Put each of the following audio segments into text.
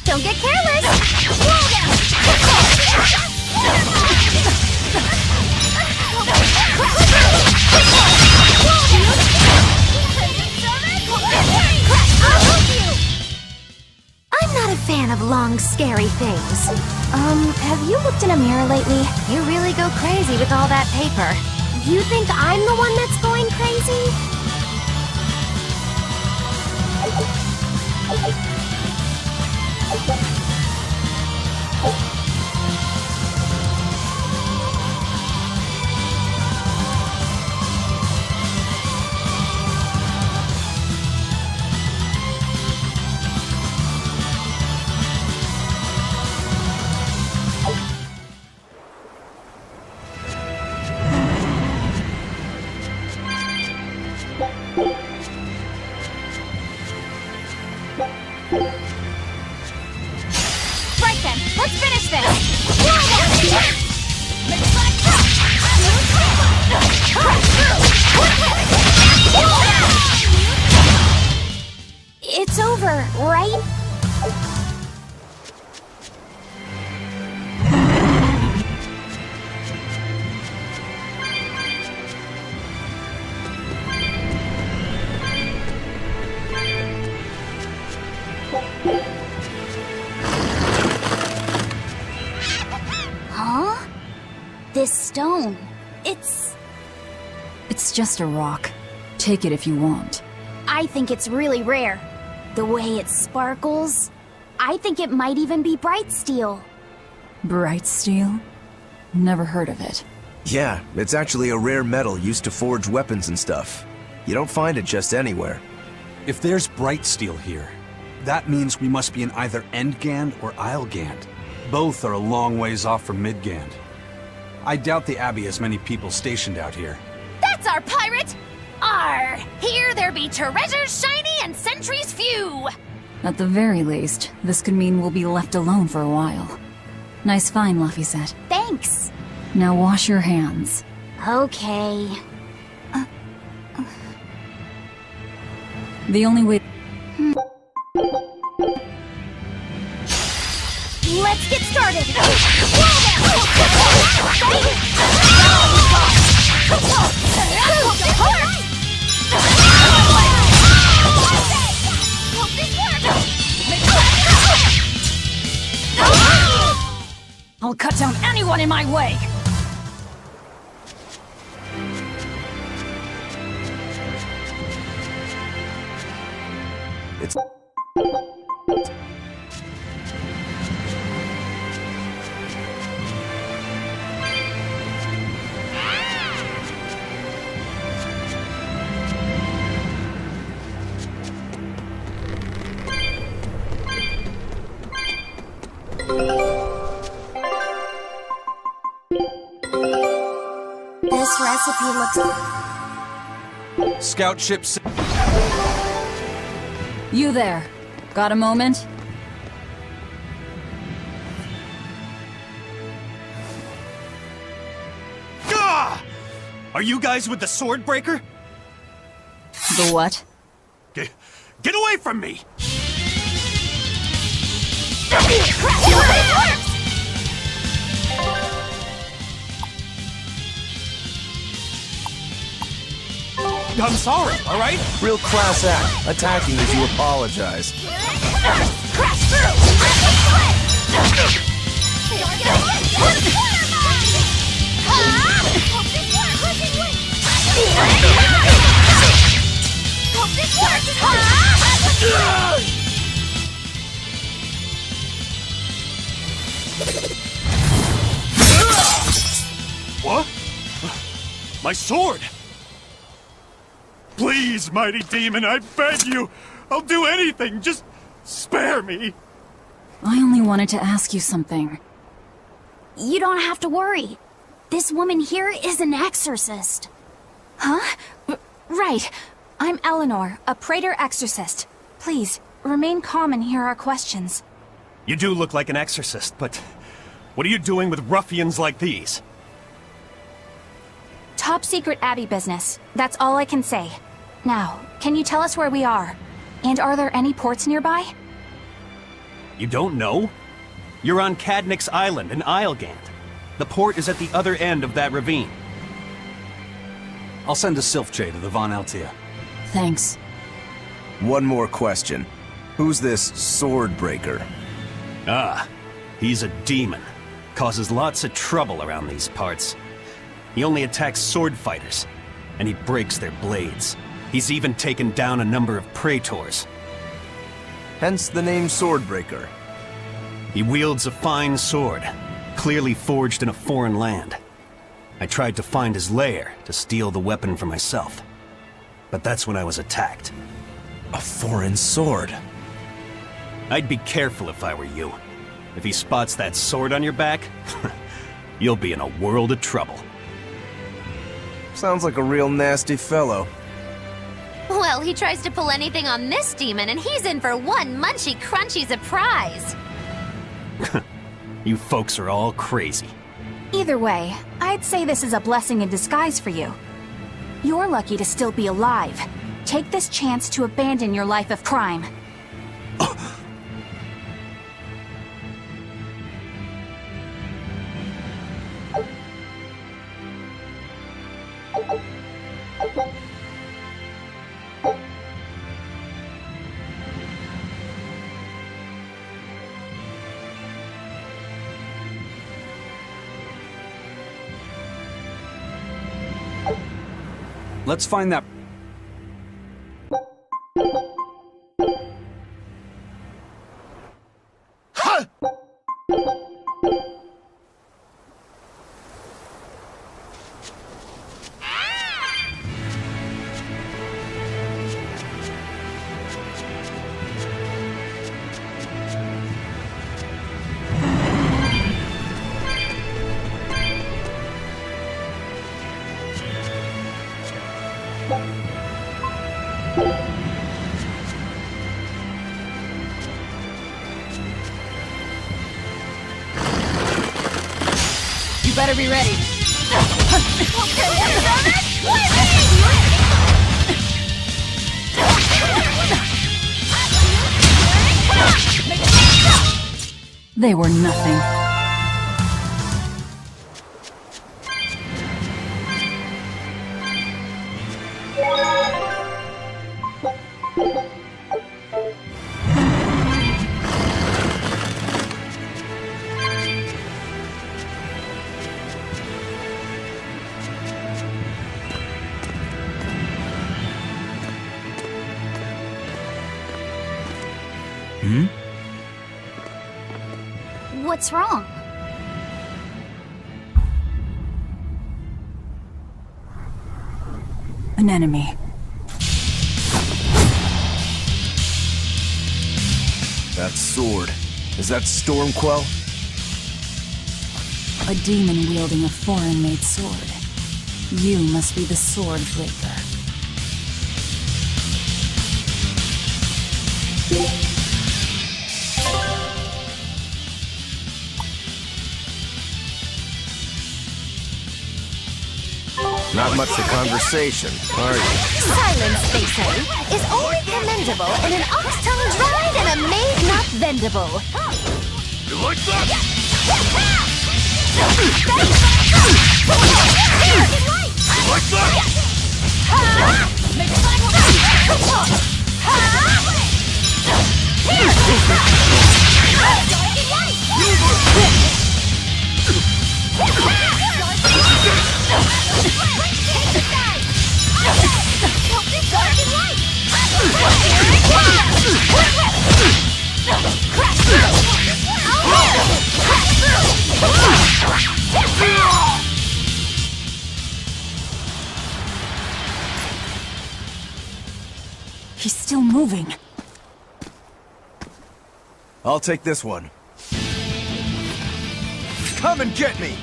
Don't get careless! I'm not a fan of long, scary things. Have you looked in a mirror lately? You really go crazy with all that paper. You think I'm the one that's going crazy? Right then, let's finish this! It's over, right? Huh? This stone, it's just a rock. Take it if you want. I think it's really rare. The way it sparkles, I think it might even be bright steel. Bright steel? Never heard of it. Yeah, it's actually a rare metal used to forge weapons and stuff. You don't find it just anywhere. If there's bright steel here, that means we must be in either Endgand or Islegand. Both are a long ways off from Midgand. I doubt the Abbey has many people stationed out here. That's our pirate! Arr! Here there be treasures shiny and sentries few! At the very least, this could mean we'll be left alone for a while. Nice find, Laphicet. Thanks! Now wash your hands. Okay. The only way... Let's get started! I'll cut down anyone in my way! It's... This recipe looks... Scout ship... You there. Got a moment? Gah! Are you guys with the SWORDBREAKER? The what? Get away from me! I'm sorry, alright? Real class act, attacking as you apologize. Crash through! What? My sword! Please, mighty demon, I beg you! I'll do anything, just spare me! I only wanted to ask you something. You don't have to worry. This woman here is an exorcist. Huh? Right. I'm Eleanor, a Praetor exorcist. Please, remain calm and hear our questions. You do look like an exorcist, but what are you doing with ruffians like these? Top secret Abbey business. That's all I can say. Now, can you tell us where we are? And are there any ports nearby? You don't know? You're on Cadnix Island in Islegand. The port is at the other end of that ravine. I'll send a Sylph-J to the Von Altea. Thanks. One more question. Who's this SWORDBREAKER? Ah, he's a demon. Causes lots of trouble around these parts. He only attacks sword fighters, and he breaks their blades. He's even taken down a number of praetors. Hence the name SWORDBREAKER. He wields a fine sword, clearly forged in a foreign land. I tried to find his lair to steal the weapon for myself. But that's when I was attacked. A foreign sword. I'd be careful if I were you. If he spots that sword on your back, you'll be in a world of trouble. Sounds like a real nasty fellow. Well, he tries to pull anything on this demon, and he's in for one munchy crunchy surprise. You folks are all crazy. Either way, I'd say this is a blessing in disguise for you. You're lucky to still be alive. Take this chance to abandon your life of crime. Let's find that... You better be ready. They were nothing. What's wrong? An enemy. That sword. Is that STORMQUELL? A demon wielding a foreign-made sword. You must be the SWORDBREAKER. Not much for conversation, are you? Silence, they say, is only commendable in an ox tongue dried and a maid not vendable. You like that? You like that? He's still moving. I'll take this one. Come and get me!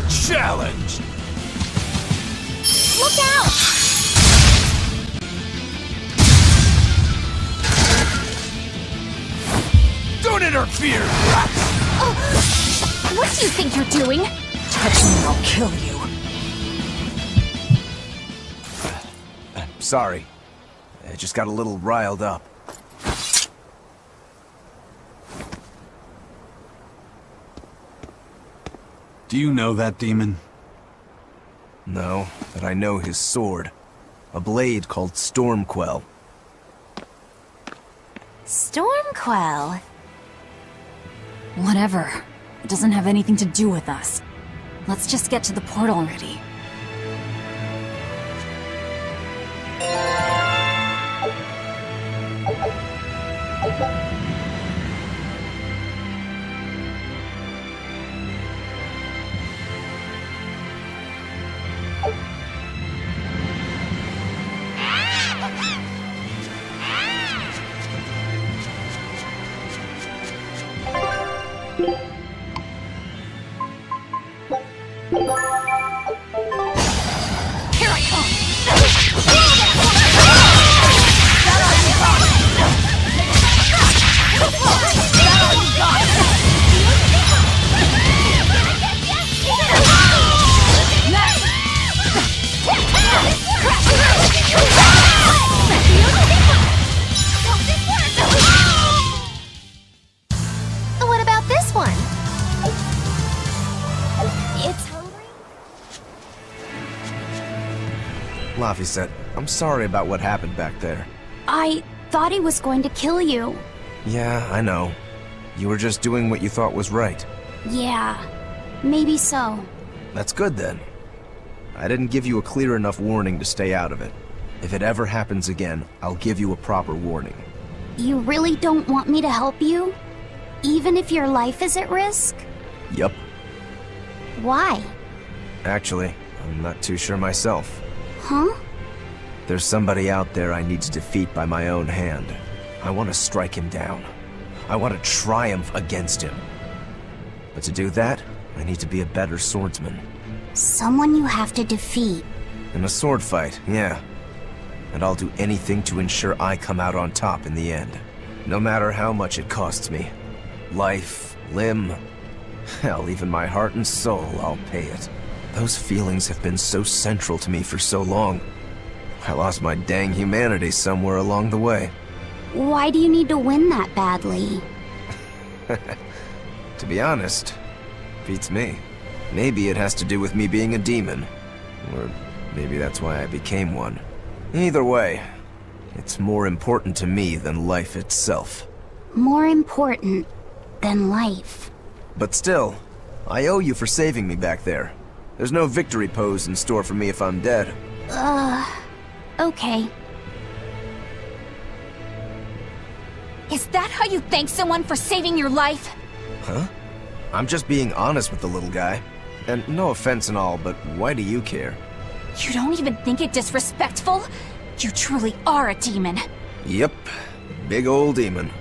Challenge! Look out! Don't interfere! What do you think you're doing? Touch me, I'll kill you. Sorry. I just got a little riled up. Do you know that demon? No, but I know his sword. A blade called STORMQUELL. Stormquell. Whatever. It doesn't have anything to do with us. Let's just get to the portal already. What about this one? It's hungry? Laphicet, I'm sorry about what happened back there. I thought he was going to kill you. Yeah, I know. You were just doing what you thought was right. Yeah, maybe so. That's good then. I didn't give you a clear enough warning to stay out of it. If it ever happens again, I'll give you a proper warning. You really don't want me to help you? Even if your life is at risk? Yup. Why? Actually, I'm not too sure myself. Huh? There's somebody out there I need to defeat by my own hand. I want to strike him down. I want to triumph against him. But to do that, I need to be a better swordsman. Someone you have to defeat. In a sword fight, yeah. And I'll do anything to ensure I come out on top in the end. No matter how much it costs me. Life, limb, hell, even my heart and soul, I'll pay it. Those feelings have been so central to me for so long. I lost my dang humanity somewhere along the way. Why do you need to win that badly? To be honest, beats me. Maybe it has to do with me being a demon. Or maybe that's why I became one. Either way, it's more important to me than life itself. More important than life. But still, I owe you for saving me back there. There's no victory pose in store for me if I'm dead. Okay. Is that how you thank someone for saving your life? Huh? I'm just being honest with the little guy. And no offense and all, but why do you care? You don't even think it disrespectful? You truly are a demon. Yep, big old demon.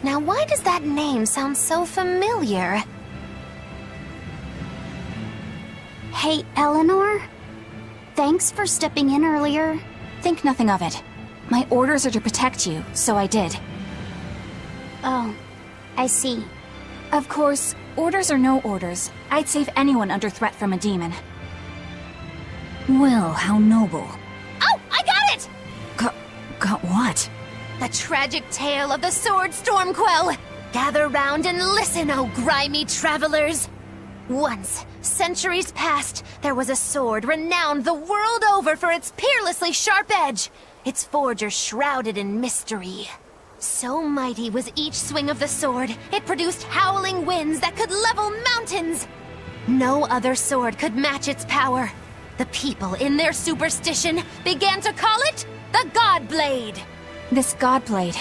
Now why does that name sound so familiar? Hey, Eleanor? Thanks for stepping in earlier. Think nothing of it. My orders are to protect you, so I did. Oh, I see. Of course, orders or no orders, I'd save anyone under threat from a demon. Well, how noble. Oh, I got it! Got what? The tragic tale of the sword Stormquell. Gather round and listen, oh grimy travelers. Once, centuries past, there was a sword renowned the world over for its peerlessly sharp edge, its forger shrouded in mystery. So mighty was each swing of the sword, it produced howling winds that could level mountains. No other sword could match its power. The people, in their superstition, began to call it the God Blade. This Godblade,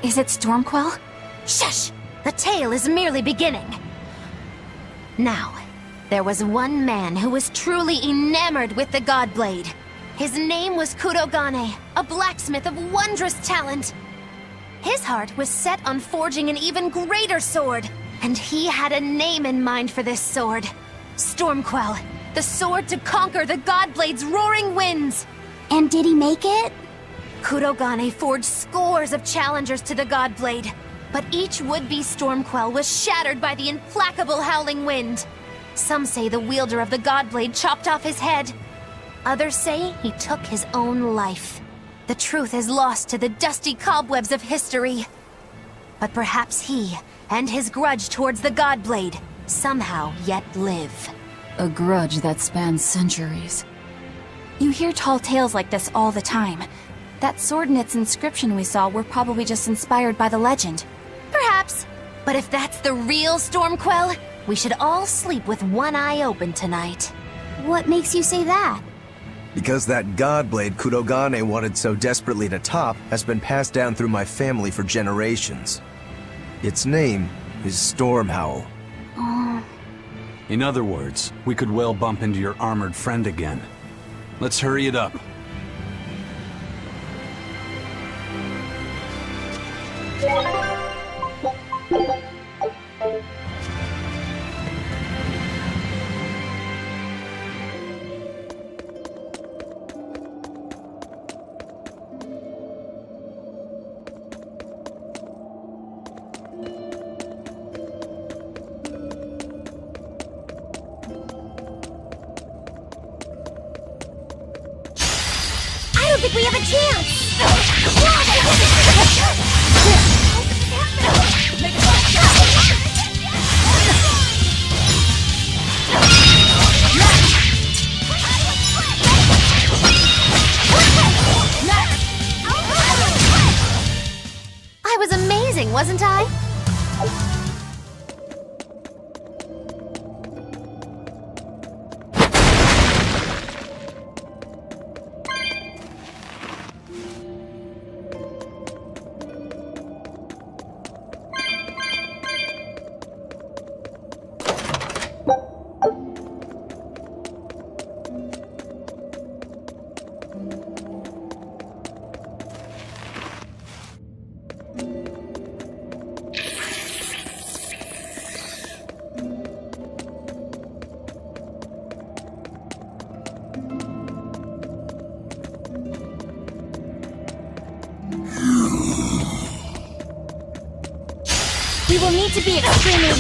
is it Stormquell? Shush! The tale is merely beginning. Now, there was one man who was truly enamored with the Godblade. His name was Kurogane, a blacksmith of wondrous talent. His heart was set on forging an even greater sword, and he had a name in mind for this sword. Stormquell, the sword to conquer the Godblade's roaring winds. And did he make it? Kurogane forged scores of challengers to the Godblade, but each would-be Stormquell was shattered by the implacable howling wind. Some say the wielder of the Godblade chopped off his head. Others say he took his own life. The truth is lost to the dusty cobwebs of history. But perhaps he, and his grudge towards the Godblade, somehow yet live. A grudge that spans centuries. You hear tall tales like this all the time. That sword and its inscription we saw were probably just inspired by the legend. Perhaps. But if that's the real Stormquell, we should all sleep with one eye open tonight. What makes you say that? Because that Godblade Kurogane wanted so desperately to top has been passed down through my family for generations. Its name is Stormhowl. In other words, we could well bump into your armored friend again. Let's hurry it up. I don't think we have a chance! I was amazing, wasn't I? We will need to be extremely wary.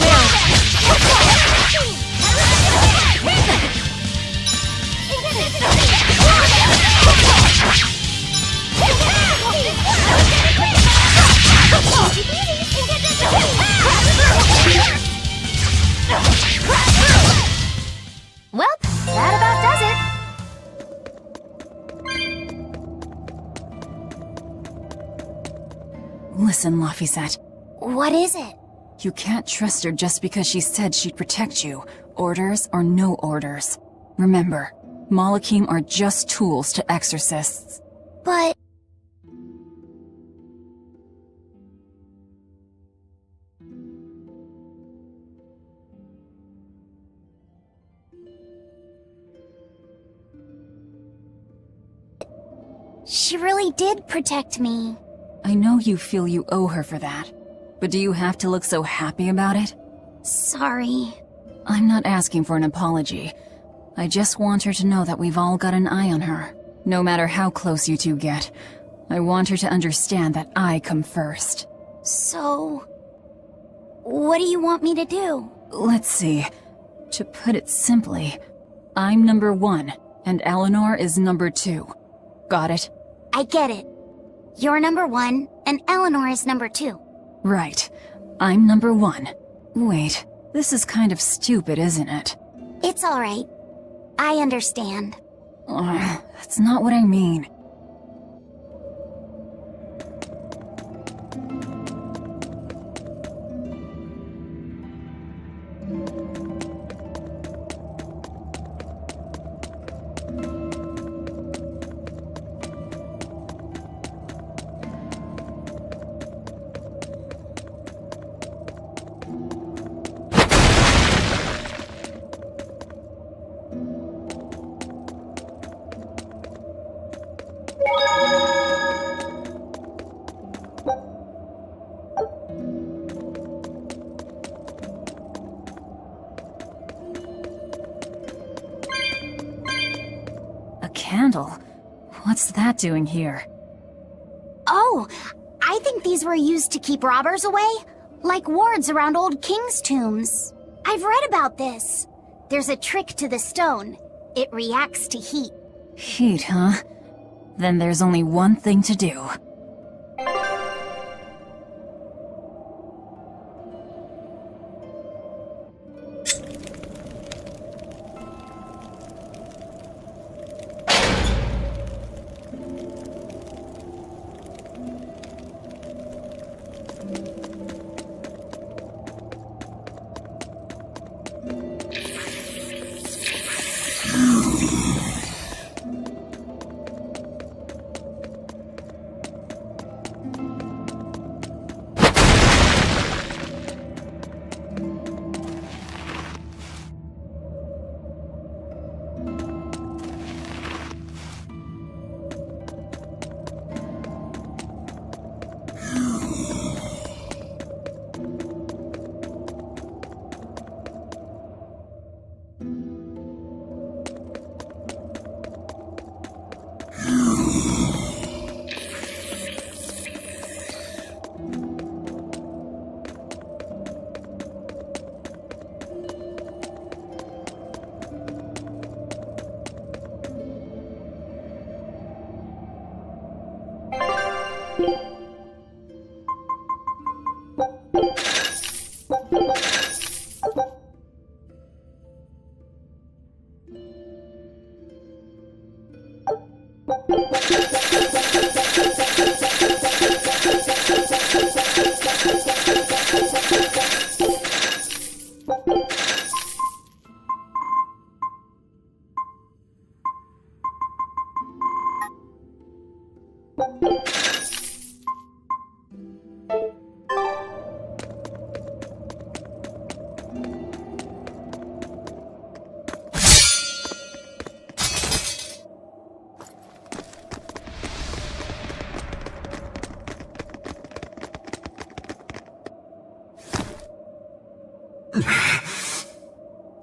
Well, that about does it. Listen, Laphicet. What is it? You can't trust her just because she said she'd protect you, orders or no orders. Remember, Malakim are just tools to exorcists. But... she really did protect me. I know you feel you owe her for that, but do you have to look so happy about it? Sorry. I'm not asking for an apology. I just want her to know that we've all got an eye on her. No matter how close you two get, I want her to understand that I come first. So... What do you want me to do? Let's see. To put it simply, I'm number 1, and Eleanor is number 2. Got it? I get it. You're number 1, and Eleanor is number 2. Right. I'm number 1. Wait, this is kind of stupid, isn't it? It's alright. I understand. That's not what I mean. A candle? What's that doing here? Oh, I think these were used to keep robbers away, like wards around old kings' tombs. I've read about this. There's a trick to the stone. It reacts to heat. Heat, huh? Then there's only one thing to do.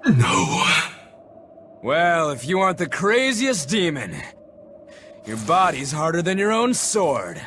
No. Well, if you aren't the craziest demon, your body's harder than your own sword.